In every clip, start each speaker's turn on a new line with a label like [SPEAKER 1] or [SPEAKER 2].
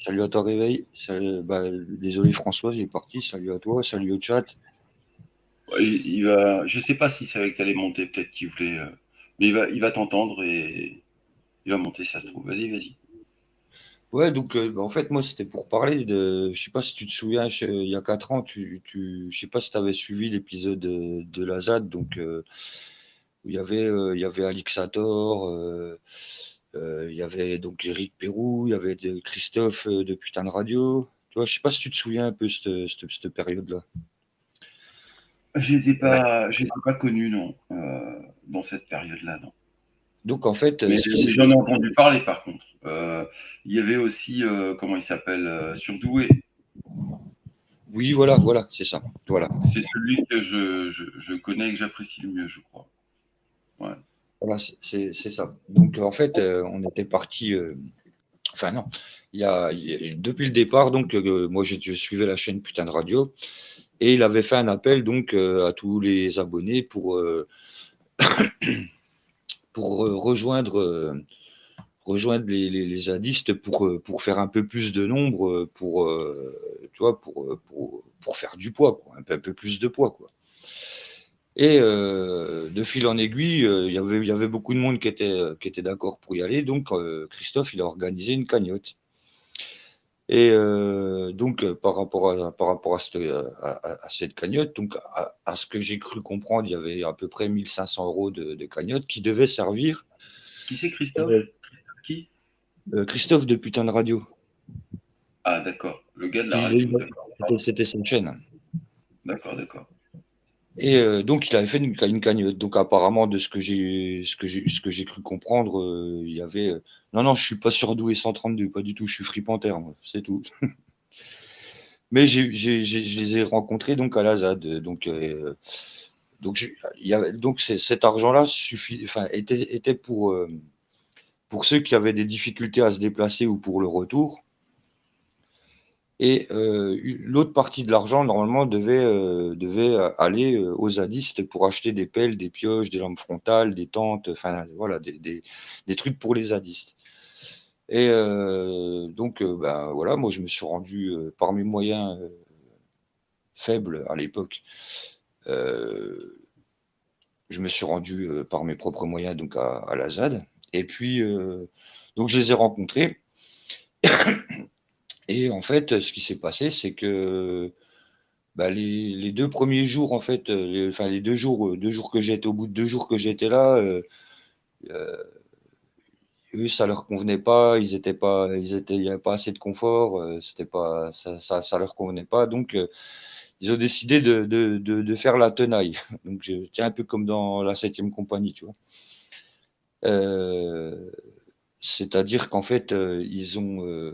[SPEAKER 1] Salut à toi, Réveil. Désolé, Françoise, il est parti. Salut à toi, salut au chat.
[SPEAKER 2] Ouais, il va, je sais pas si c'est avec que t'allais monter, peut-être qu'il voulait, mais il va t'entendre et il va monter, ça se trouve. Vas-y, vas-y.
[SPEAKER 1] Ouais, donc en fait, moi, c'était pour parler de. Je sais pas si tu te souviens, il y a 4 ans, je sais pas si tu avais suivi l'épisode de la ZAD, donc où il y avait Alixator, il y avait donc Eric Pérou, il y avait Christophe de Putain de Radio. Tu vois, je sais pas si tu te souviens un peu cette période-là.
[SPEAKER 2] Je les ai pas connus, non, dans cette période-là, non.
[SPEAKER 1] Donc en fait,
[SPEAKER 2] Mais,
[SPEAKER 1] ce qui
[SPEAKER 2] mais
[SPEAKER 1] s'est.
[SPEAKER 2] j'en ai entendu parler, par contre. Il y avait aussi, comment il s'appelle, Surdoué.
[SPEAKER 1] Oui, voilà, voilà, c'est ça. Voilà.
[SPEAKER 2] C'est celui que je connais et que j'apprécie le mieux, je crois. Ouais.
[SPEAKER 1] Voilà, c'est ça. Donc, en fait, on était parti. Enfin, non. Depuis le départ, donc, moi, je suivais la chaîne Putain de Radio et il avait fait un appel donc à tous les abonnés pour rejoindre les zadistes pour faire un peu plus de nombre, tu vois, pour faire du poids, quoi, un peu plus de poids, quoi. Et de fil en aiguille, il y avait beaucoup de monde qui était d'accord pour y aller. Donc, Christophe, il a organisé une cagnotte. Et donc, par rapport à cette cagnotte, donc à ce que j'ai cru comprendre, il y avait à peu près 1500 euros de cagnotte qui devait servir.
[SPEAKER 2] Qui c'est
[SPEAKER 1] euh,
[SPEAKER 2] Christophe? Christophe qui?
[SPEAKER 1] Christophe de Putain de Radio.
[SPEAKER 2] Ah, d'accord. Le gars de la
[SPEAKER 1] Qui,
[SPEAKER 2] radio, d'accord.
[SPEAKER 1] c'était sa chaîne.
[SPEAKER 2] D'accord, d'accord.
[SPEAKER 1] Et donc, il avait fait une cagnotte. Donc, apparemment, de ce que j'ai cru comprendre, il y avait. Non, non, je suis pas surdoué 132, pas du tout. Je suis fripanteur, moi, c'est tout. Mais je les ai rencontrés donc à la ZAD. Donc cet argent-là enfin, était pour ceux qui avaient des difficultés à se déplacer ou pour le retour. Et l'autre partie de l'argent, normalement, devait aller aux zadistes pour acheter des pelles, des pioches, des lampes frontales, des tentes, enfin voilà, des trucs pour les zadistes. Et donc, ben, voilà, moi, je me suis rendu par mes moyens faibles à l'époque. euh, je me suis rendu par mes propres moyens donc à la ZAD. Et puis, donc, je les ai rencontrés. Et en fait, ce qui s'est passé, c'est que bah, les 2 premiers jours, en fait, enfin les 2 jours que j'étais au bout de 2 jours que j'étais là, heu, eux, ça leur convenait pas, il y avait pas assez de confort, c'était pas ça leur convenait pas donc ils ont décidé de faire la tenaille. Donc je tiens un peu comme dans la 7e compagnie, tu vois? Heu, C'est-à-dire qu'en fait, ils ont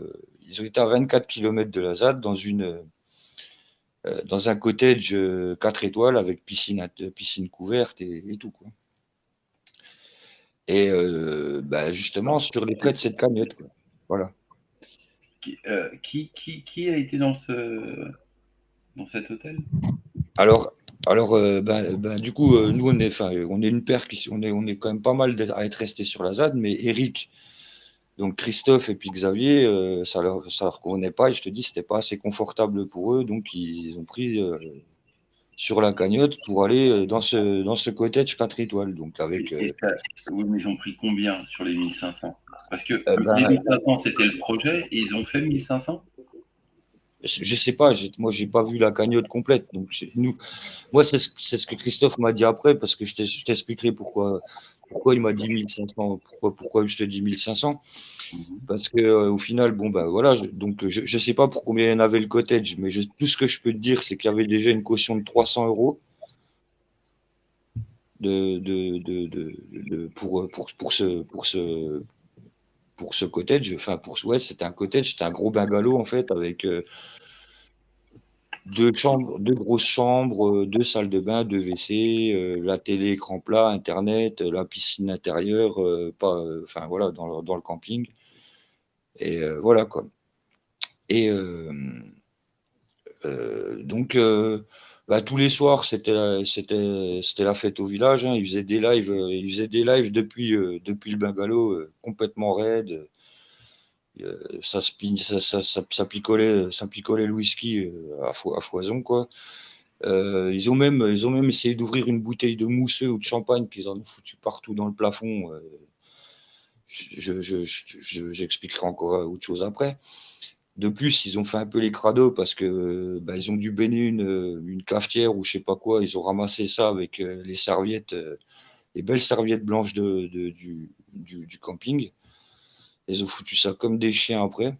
[SPEAKER 1] été à 24 kilomètres de la ZAD dans un cottage 4 étoiles avec piscine couverte et tout, quoi. Et bah, justement sur les traits de cette cagnotte, quoi. Voilà.
[SPEAKER 2] Qui a été dans cet hôtel?
[SPEAKER 1] Alors ben, du coup, nous on est une paire on est quand même pas mal à être restés sur la ZAD, mais Eric, donc Christophe et puis Xavier, ça leur convenait pas et je te dis, c'était pas assez confortable pour eux, donc ils ont pris, sur la cagnotte pour aller, dans ce cottage 4 étoiles, donc avec,
[SPEAKER 2] Et ça, oui, mais ils ont pris combien sur les 1500? Parce que les
[SPEAKER 1] ben,
[SPEAKER 2] 1500, c'était le projet et ils ont fait 1500?
[SPEAKER 1] je sais pas, moi j'ai pas vu la cagnotte complète, donc moi c'est ce que Christophe m'a dit après, parce que je t'expliquerai pourquoi il m'a dit 1500, pourquoi je te dis 1500,
[SPEAKER 2] Mhm.
[SPEAKER 1] parce que au final, bon ben voilà, donc je sais pas pour combien il y en avait le cottage, mais tout ce que je peux te dire, c'est qu'il y avait déjà une caution de 300 euros pour ce cottage, enfin ouais, c'était un cottage, c'était un gros bungalow en fait avec 2 chambres, 2 grosses chambres, 2 salles de bain, 2 WC, la télé écran plat, internet, la piscine intérieure, pas, enfin voilà, dans le camping. Et voilà quoi. Et donc, bah, tous les soirs, c'était la fête au village, hein. Ils faisaient des lives depuis le bungalow, complètement raide. Ça picolait le whisky à foison, quoi. Ils ont même essayé d'ouvrir une bouteille de mousseux ou de champagne qu'ils en ont foutu partout dans le plafond. J'expliquerai encore autre chose après. De plus, ils ont fait un peu les crados parce que ils ont dû bénir une cafetière ou je sais pas quoi. Ils ont ramassé ça avec les serviettes, les belles serviettes blanches du camping. Ils ont foutu ça comme des chiens après.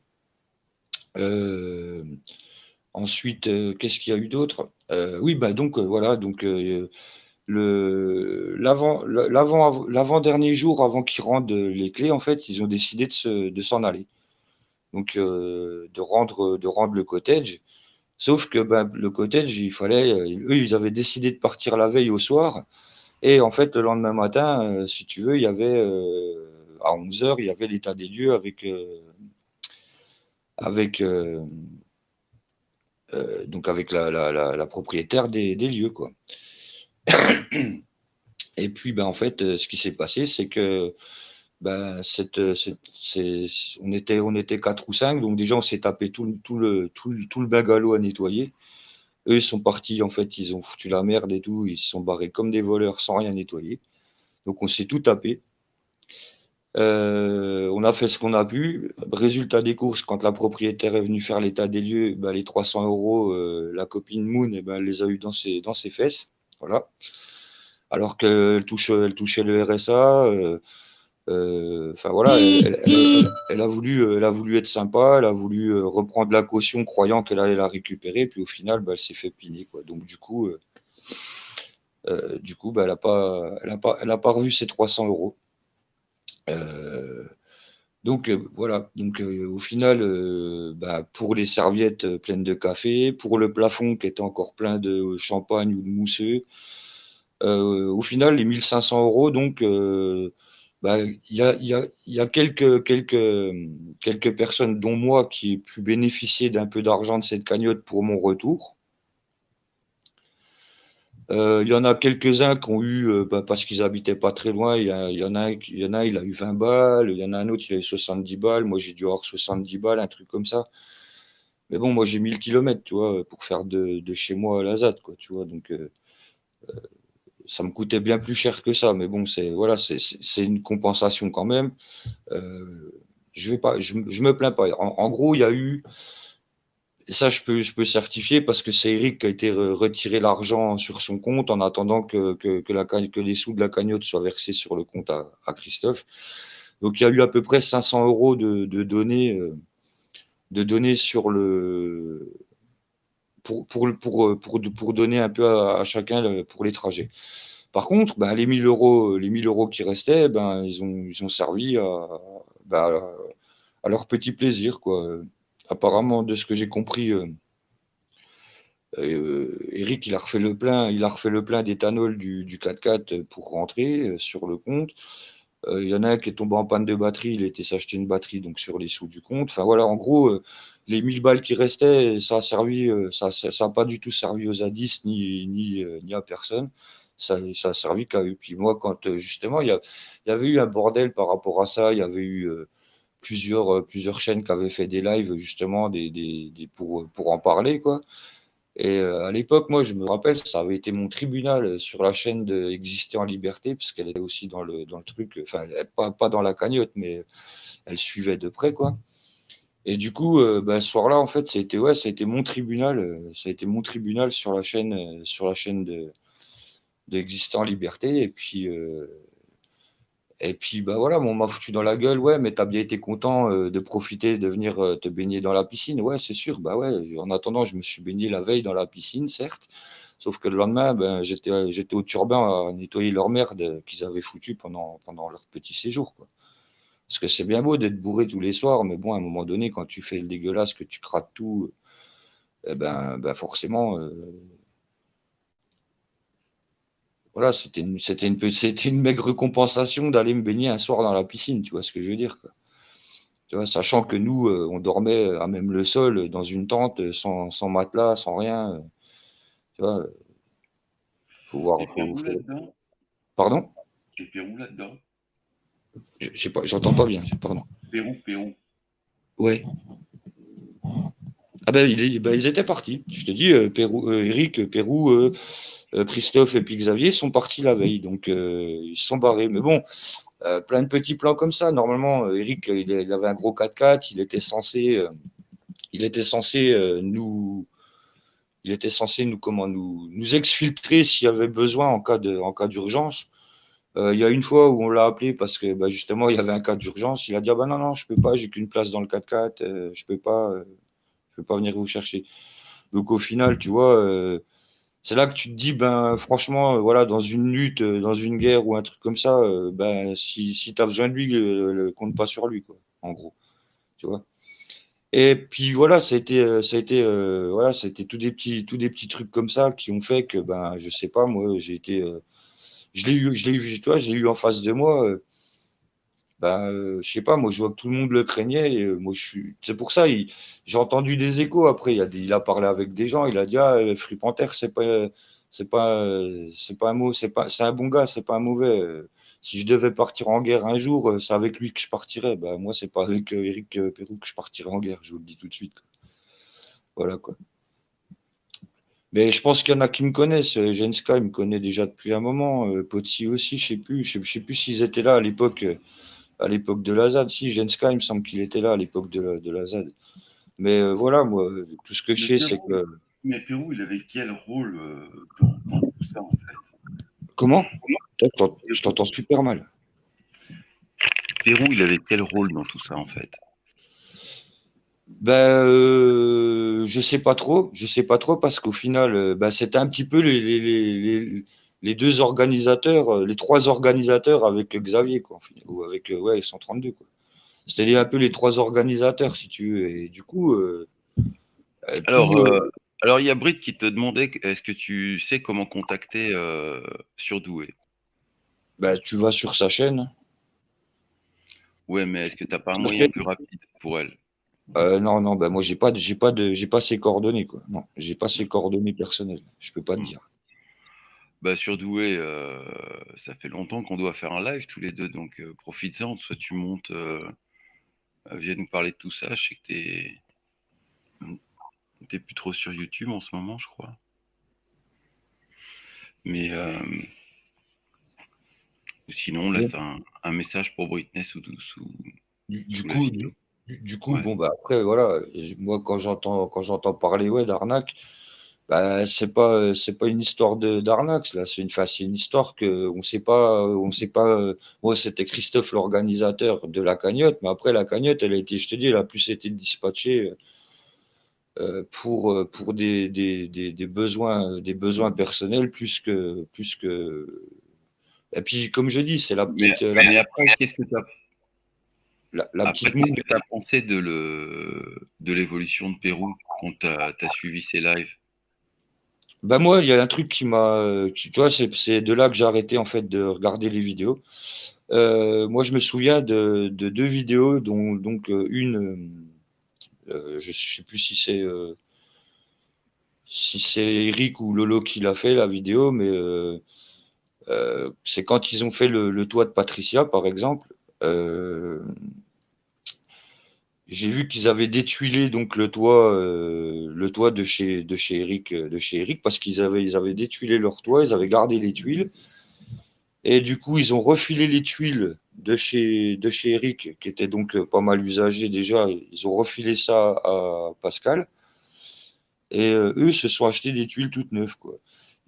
[SPEAKER 1] Ensuite, qu'est-ce qu'il y a eu d'autre? Oui, donc voilà, donc l'avant-dernier jour avant qu'ils rendent les clés, en fait, ils ont décidé de s'en aller. Donc de rendre le cottage. Sauf que le cottage, il fallait, eux, ils avaient décidé de partir la veille au soir. Et en fait, le lendemain matin, si tu veux, il y avait à 11 heures, il y avait l'état des lieux avec donc avec la propriétaire des lieux, quoi. Et puis, en fait, ce qui s'est passé, c'est que on était 4 ou 5, donc déjà, on s'est tapé tout le bungalow à nettoyer. Eux, ils sont partis, en fait, ils ont foutu la merde et tout, ils se sont barrés comme des voleurs sans rien nettoyer. Donc, on s'est tout tapé. On a fait ce qu'on a pu. Résultat des courses, quand la propriétaire est venue faire l'état des lieux, les 300 euros, la copine Moon, elle les a eu dans ses fesses. Voilà. Alors qu'elle touchait le RSA. Enfin voilà, elle a voulu être sympa, elle a voulu reprendre la caution croyant qu'elle allait la récupérer, puis au final, elle s'est fait piner, quoi. Donc du coup, elle a pas revu ses 300 euros. Donc voilà, donc au final, pour les serviettes pleines de café, pour le plafond qui était encore plein de champagne ou de mousseux, au final, les 1500 euros, donc il y a quelques personnes, dont moi, qui ai pu bénéficier d'un peu d'argent de cette cagnotte pour mon retour. Il y en a quelques-uns qui ont eu, parce qu'ils habitaient pas très loin, il y en a il a eu 20 balles, il y en a un autre, il a eu 70 balles, moi j'ai dû avoir 70 balles, un truc comme ça. Mais bon, moi j'ai 1000 kilomètres, tu vois, pour faire de chez moi à la ZAD, quoi, tu vois, donc ça me coûtait bien plus cher que ça, mais bon, voilà, c'est une compensation quand même. Je me plains pas. En gros, il y a eu, et ça je peux certifier parce que c'est Eric qui a été retiré l'argent sur son compte en attendant que les sous de la cagnotte soient versés sur le compte à Christophe. Donc il y a eu à peu près 500 euros de données sur pour donner un peu à chacun pour les trajets. Par contre, les 1000 euros qui restaient, ils ont servi bah, à leur petit plaisir, quoi. Apparemment, de ce que j'ai compris, Eric, il a refait le plein d'éthanol du 4x4 pour rentrer sur le compte. Il y en a un qui est tombé en panne de batterie, il a été s'acheter une batterie donc sur les sous du compte. Enfin voilà, en gros, les 1000 balles qui restaient, ça a servi, ça a pas du tout servi aux zadistes ni à personne. Ça a servi qu'à eux. Puis moi, quand justement, il y avait eu un bordel par rapport à ça, il y avait eu plusieurs chaînes qui avaient fait des lives justement pour en parler, quoi. Et à l'époque, moi, je me rappelle, ça avait été mon tribunal sur la chaîne de Exister en liberté, parce qu'elle était aussi dans le truc, enfin, pas dans la cagnotte, mais elle suivait de près, quoi. Et du coup, ce soir-là, en fait, ça a été mon tribunal, sur la chaîne d'Exister en liberté. Et puis, voilà, on m'a foutu dans la gueule, ouais, mais t'as bien été content de profiter, de venir te baigner dans la piscine. Ouais, c'est sûr, ouais. En attendant, je me suis baigné la veille dans la piscine, certes, sauf que le lendemain, j'étais au turbin à nettoyer leur merde qu'ils avaient foutu pendant leur petit séjour, quoi. Parce que c'est bien beau d'être bourré tous les soirs, mais bon, à un moment donné, quand tu fais le dégueulasse, que tu craques tout, forcément, voilà, c'était une maigre compensation d'aller me baigner un soir dans la piscine, tu vois ce que je veux dire, quoi. Tu vois, sachant que nous, on dormait à même le sol, dans une tente, sans matelas, sans rien. Tu vois, faut voir.
[SPEAKER 2] Et Pérou là-dedans?
[SPEAKER 1] Pardon?
[SPEAKER 2] Et Pérou là-dedans?
[SPEAKER 1] J'ai pas, j'entends pas bien. Pardon.
[SPEAKER 2] Pérou, Pérou.
[SPEAKER 1] Ouais. Ah ben, ils étaient partis. Je te dis, Eric, Pérou, Christophe et puis Xavier sont partis la veille. Donc, ils se sont barrés. Mais bon, plein de petits plans comme ça. Normalement, Eric, il avait un gros 4x4. Il était censé nous exfiltrer s'il y avait besoin en cas d'urgence. Il y a une fois où on l'a appelé parce que bah, justement il y avait un cas d'urgence. Il a dit ah bah non je peux pas, j'ai qu'une place dans le 4x4, je peux pas venir vous chercher. Donc au final, tu vois, c'est là que tu te dis ben franchement voilà dans une lutte, dans une guerre ou un truc comme ça, ben si tu as besoin de lui, compte pas sur lui quoi, en gros, tu vois. Et puis voilà, voilà, c'était tous des petits trucs comme ça qui ont fait que ben je sais pas moi, j'ai été je l'ai eu en face de moi. Ben, je sais pas, moi je vois que tout le monde le craignait. Et, moi, c'est pour ça, j'ai entendu des échos après. Il a parlé avec des gens. Il a dit ah, Free Panther, c'est pas un mot, c'est un bon gars, c'est pas un mauvais. Si je devais partir en guerre un jour, c'est avec lui que je partirais. Ben, moi, c'est pas avec Eric Pérou que je partirais en guerre. Je vous le dis tout de suite, quoi. Voilà quoi. Mais je pense qu'il y en a qui me connaissent. Jenska, il me connaît déjà depuis un moment. Potsy aussi, je sais plus s'ils étaient là à l'époque de la ZAD. Si, Jenska, il me semble qu'il était là à l'époque de la ZAD. Mais voilà, moi, tout ce que je
[SPEAKER 2] Mais
[SPEAKER 1] sais, c'est que.
[SPEAKER 2] Pérou, il avait quel rôle dans tout ça, en fait?
[SPEAKER 1] Comment? Je t'entends super mal.
[SPEAKER 2] Pérou, il avait quel rôle dans tout ça, en fait?
[SPEAKER 1] Ben, je sais pas trop parce qu'au final, ben, c'était un petit peu les deux organisateurs, les trois organisateurs avec Xavier, quoi, ou avec ouais, 132, quoi. C'était un peu les trois organisateurs, si tu veux. Et du coup,
[SPEAKER 2] Alors,
[SPEAKER 1] tout.
[SPEAKER 2] alors, il y a Brit qui te demandait, est-ce que tu sais comment contacter Surdoué?
[SPEAKER 1] Ben, tu vas sur sa chaîne.
[SPEAKER 2] Ouais, mais est-ce que tu n'as pas un
[SPEAKER 1] Sa
[SPEAKER 2] moyen
[SPEAKER 1] chaîne.
[SPEAKER 2] plus rapide pour elle?
[SPEAKER 1] Non, ben moi j'ai pas ses coordonnées, quoi. Non, j'ai pas ses coordonnées personnelles. Je peux pas te
[SPEAKER 2] Hmm.
[SPEAKER 1] dire.
[SPEAKER 2] Bah, Surdoué, ça fait longtemps qu'on doit faire un live tous les deux, donc profites-en. Soit tu montes, viens nous parler de tout ça. Je sais que t'es plus trop sur YouTube en ce moment, je crois. Mais sinon,
[SPEAKER 1] Bon,
[SPEAKER 2] laisse un message pour Britney
[SPEAKER 1] du
[SPEAKER 2] sous la
[SPEAKER 1] coup,
[SPEAKER 2] vidéo. Ouais.
[SPEAKER 1] bon bah après voilà, moi quand j'entends parler ouais d'arnaque, bah c'est pas une histoire de d'arnaque là, c'est une histoire que on sait pas. Moi c'était Christophe l'organisateur de la cagnotte, mais après la cagnotte elle a été, je te dis, elle a plus été dispatchée pour des besoins personnels plus que. Et puis comme je dis, c'est
[SPEAKER 2] Mais après,
[SPEAKER 1] la
[SPEAKER 2] après,
[SPEAKER 1] petite
[SPEAKER 2] qu'est-ce
[SPEAKER 1] moue.
[SPEAKER 2] que tu as pensé de l'évolution de Pérou quand tu as suivi ses lives?
[SPEAKER 1] Bah moi, il y a un truc tu vois, c'est de là que j'ai arrêté en fait de regarder les vidéos. Moi, je me souviens de deux vidéos, dont donc une, je sais plus si c'est Eric ou Lolo qui l'a fait la vidéo, mais c'est quand ils ont fait le toit de Patricia, par exemple. Euh, j'ai vu qu'ils avaient détuilé donc le toit de chez Eric, parce ils avaient détuilé leur toit, ils avaient gardé les tuiles. Et du coup, ils ont refilé les tuiles de chez Eric, qui était donc pas mal usagées déjà. Ils ont refilé ça à Pascal. Et eux se sont achetés des tuiles toutes neuves, quoi.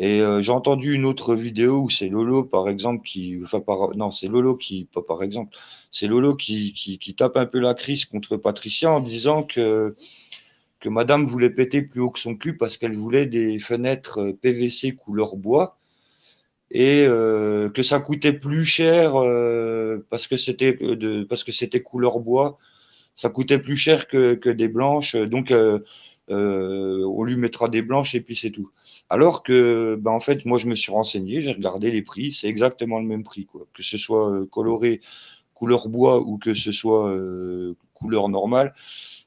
[SPEAKER 1] Et j'ai entendu une autre vidéo où c'est Lolo, par exemple, non, c'est Lolo qui, pas par exemple, c'est Lolo qui tape un peu la crise contre Patricia en disant que Madame voulait péter plus haut que son cul parce qu'elle voulait des fenêtres PVC couleur bois, et que ça coûtait plus cher parce que c'était couleur bois, ça coûtait plus cher que des blanches, donc on lui mettra des blanches et puis c'est tout. Alors que ben en fait moi je me suis renseigné, j'ai regardé les prix, c'est exactement le même prix, quoi, que ce soit coloré couleur bois ou que ce soit couleur normale,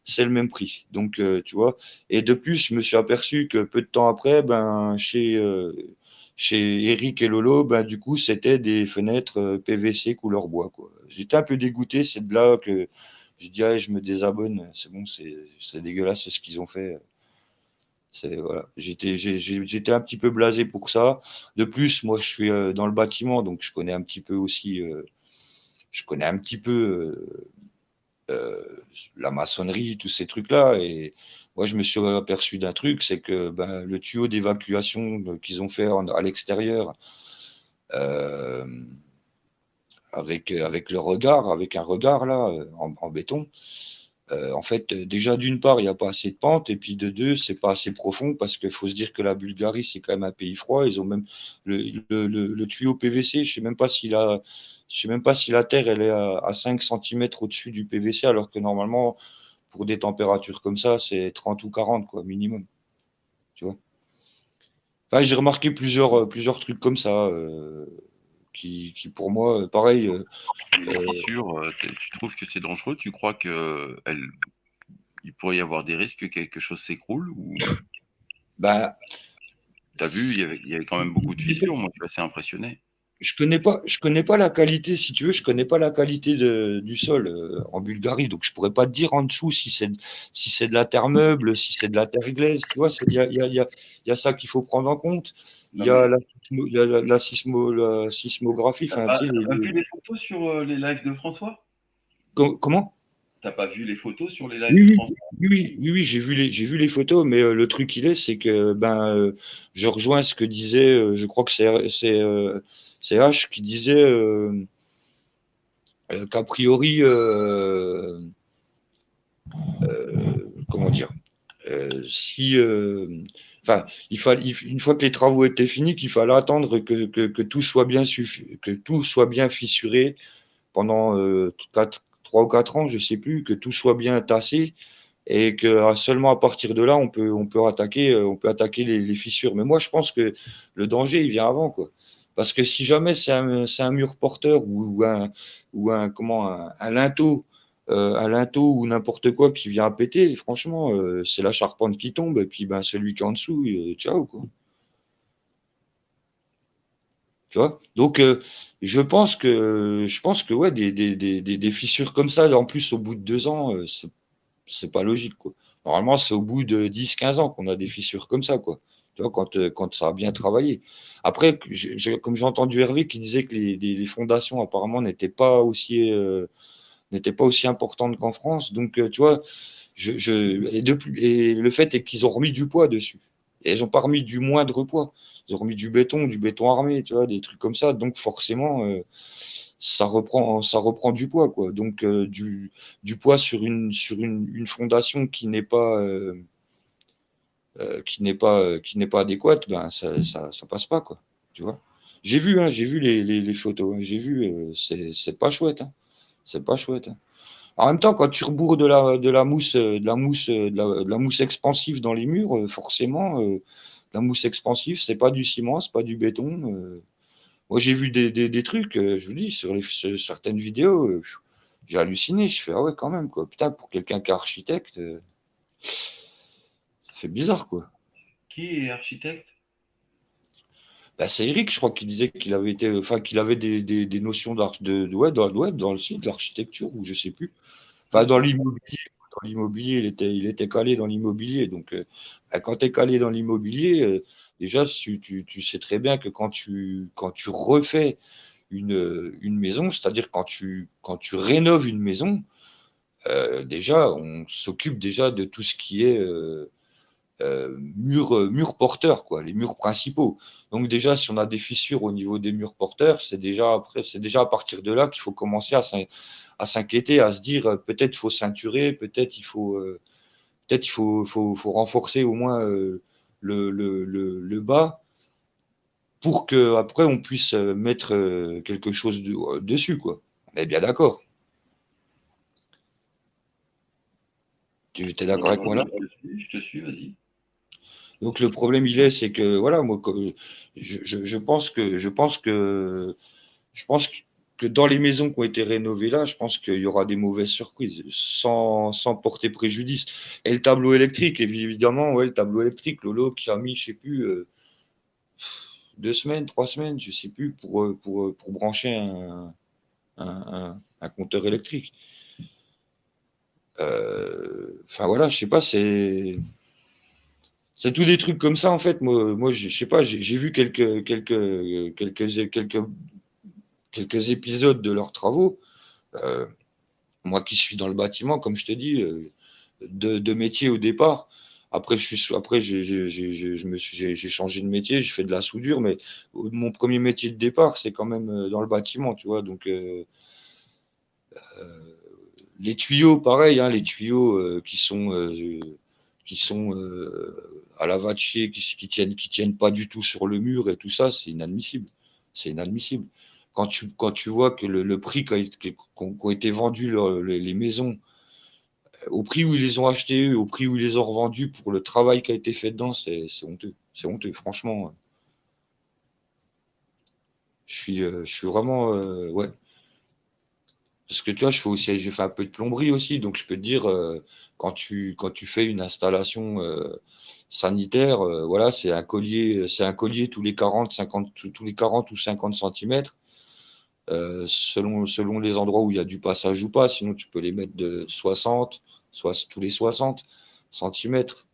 [SPEAKER 1] c'est le même prix. Donc tu vois, et de plus je me suis aperçu que peu de temps après, ben chez Eric et Lolo, ben, du coup, c'était des fenêtres PVC couleur bois, quoi. J'étais un peu dégoûté, c'est de là que J'ai dit, allez, je me désabonne, c'est bon, c'est dégueulasse ce qu'ils ont fait. Voilà. J'étais un petit peu blasé pour ça. De plus, moi, je suis dans le bâtiment, donc je connais un petit peu aussi, je connais un petit peu la maçonnerie, tous ces trucs-là. Et moi, je me suis aperçu d'un truc, c'est que ben, le tuyau d'évacuation qu'ils ont fait à l'extérieur, euh, avec le regard, avec un regard là, en béton, en fait, déjà d'une part, il n'y a pas assez de pente, et puis de deux, c'est pas assez profond parce qu'il faut se dire que la Bulgarie, c'est quand même un pays froid. Ils ont même le tuyau PVC. Je sais même pas si la terre elle est à 5 centimètres au-dessus du PVC, alors que normalement, pour des températures comme ça, c'est 30 ou 40 quoi, minimum. Tu vois. Enfin, j'ai remarqué plusieurs trucs comme ça qui pour moi, pareil.
[SPEAKER 2] Les fissures, tu trouves que c'est dangereux? Tu crois que il pourrait y avoir des risques que quelque chose s'écroule? Ou
[SPEAKER 1] Bah,
[SPEAKER 2] t'as vu, il y avait quand même beaucoup de fissures. Moi, je suis assez impressionné.
[SPEAKER 1] je connais pas la qualité, si tu veux, je connais pas la qualité du sol en Bulgarie, donc je pourrais pas te dire en dessous si c'est de la terre meuble, si c'est de la terre glaise, tu vois, il y a ça qu'il faut prendre en compte. Il
[SPEAKER 2] Non,
[SPEAKER 1] y a
[SPEAKER 2] mais
[SPEAKER 1] la sismographie,
[SPEAKER 2] t'as
[SPEAKER 1] enfin,
[SPEAKER 2] pas,
[SPEAKER 1] tu sais,
[SPEAKER 2] t'as pas vu les photos sur les lives de François?
[SPEAKER 1] comment?
[SPEAKER 2] T'as pas vu les photos sur les lives
[SPEAKER 1] Oui,
[SPEAKER 2] de
[SPEAKER 1] oui,
[SPEAKER 2] François?
[SPEAKER 1] oui, j'ai vu les photos, mais le truc c'est que ben, je rejoins ce que disait, je crois que c'est H qui disait qu'a priori, comment dire, si, enfin, une fois que les travaux étaient finis, qu'il fallait attendre que tout soit que tout soit bien fissuré pendant 3 ou 4 ans, je sais plus, que tout soit bien tassé et que seulement à partir de là, on peut attaquer les fissures. Mais moi, je pense que le danger, il vient avant, quoi. Parce que si jamais c'est un mur porteur ou un linteau ou n'importe quoi qui vient à péter, franchement, c'est la charpente qui tombe et puis ben celui qui est en dessous, ciao, quoi. Tu vois? Donc, je pense que ouais, des fissures comme ça, en plus au bout de 2 ans, c'est pas logique, quoi. Normalement, c'est au bout de 10 15 ans qu'on a des fissures comme ça, quoi. Tu vois, quand ça a bien travaillé. Après, comme j'ai entendu Hervé qui disait que les fondations apparemment n'étaient pas aussi importantes qu'en France. Donc, tu vois, et le fait est qu'ils ont remis du poids dessus. Et ils n'ont pas remis du moindre poids. Ils ont remis du béton armé, tu vois, des trucs comme ça. Donc, forcément, ça reprend du poids, quoi. Donc, du poids sur une fondation qui n'est pas adéquate, ben, ça passe pas, quoi. Tu vois. J'ai vu les photos, hein. J'ai vu, c'est pas chouette, hein. C'est pas chouette, hein. En même temps, quand tu rebourres de la mousse expansive dans les murs, forcément, la mousse expansive, c'est pas du ciment, c'est pas du béton. Moi, j'ai vu des trucs, je vous dis, sur certaines vidéos, j'ai halluciné. Je fais, ah ouais, quand même, quoi. Putain, pour quelqu'un qui est architecte, ça fait bizarre, quoi.
[SPEAKER 2] Qui est architecte?
[SPEAKER 1] Bah, c'est Eric, je crois, qui disait qu'il avait été, enfin, qu'il avait des notions ouais, dans le site d'architecture, ou je sais plus. Enfin,
[SPEAKER 2] D'accord.
[SPEAKER 1] dans l'immobilier, il était calé dans l'immobilier. Donc, bah, quand tu es calé dans l'immobilier, déjà, tu sais très bien que quand tu refais une maison, c'est-à-dire quand tu rénoves une maison, déjà, on s'occupe déjà de tout ce qui est murs porteurs, quoi, les murs principaux. Donc déjà, si on a des fissures au niveau des murs porteurs, c'est déjà à partir de là qu'il faut commencer à s'inquiéter, à se dire peut-être il faut ceinturer, peut-être faut renforcer au moins le bas pour que après on puisse mettre quelque chose dessus, quoi. On est bien d'accord. Tu es d'accord avec moi là?
[SPEAKER 2] Je te suis, vas-y.
[SPEAKER 1] Donc le problème c'est que voilà, moi, je pense que dans les maisons qui ont été rénovées là, je pense qu'il y aura des mauvaises surprises, sans porter préjudice. Et le tableau électrique, évidemment, ouais, le tableau électrique, Lolo qui a mis, je sais plus, 2 semaines, 3 semaines, je sais plus, pour brancher un compteur électrique. Enfin voilà, je sais pas, c'est tous des trucs comme ça en fait. Moi je sais pas, j'ai vu quelques épisodes de leurs travaux. Euh, Moi qui suis dans le bâtiment, comme je te dis, de métier au départ. Après, j'ai changé de métier, j'ai fait de la soudure, mais mon premier métier de départ, c'est quand même dans le bâtiment, tu vois. Donc, les tuyaux, pareil, hein, les tuyaux qui sont à la va de chier, qui tiennent pas du tout sur le mur et tout ça, c'est inadmissible. C'est inadmissible. Quand tu vois que le prix qu'ont été vendus les maisons, au prix où ils les ont achetés, au prix où ils les ont revendus pour le travail qui a été fait dedans, c'est honteux. C'est honteux, franchement. Je suis vraiment, ouais. Parce que tu vois, j'ai fait un peu de plomberie aussi, donc je peux te dire, quand tu fais une installation sanitaire, voilà, c'est un collier tous les 40, 50, tous les 40 ou 50 centimètres, selon les endroits où il y a du passage ou pas. Sinon, tu peux les mettre de 60, soit tous les 60 centimètres.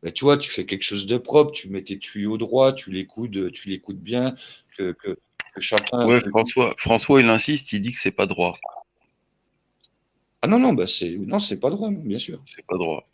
[SPEAKER 1] Mais tu vois, tu fais quelque chose de propre, tu mets tes tuyaux droits, tu les coudes bien, que chacun.
[SPEAKER 2] Ouais, François, il insiste, il dit que c'est pas droit.
[SPEAKER 1] Ah non, non, bah non, c'est pas droit, bien sûr.
[SPEAKER 2] C'est pas droit.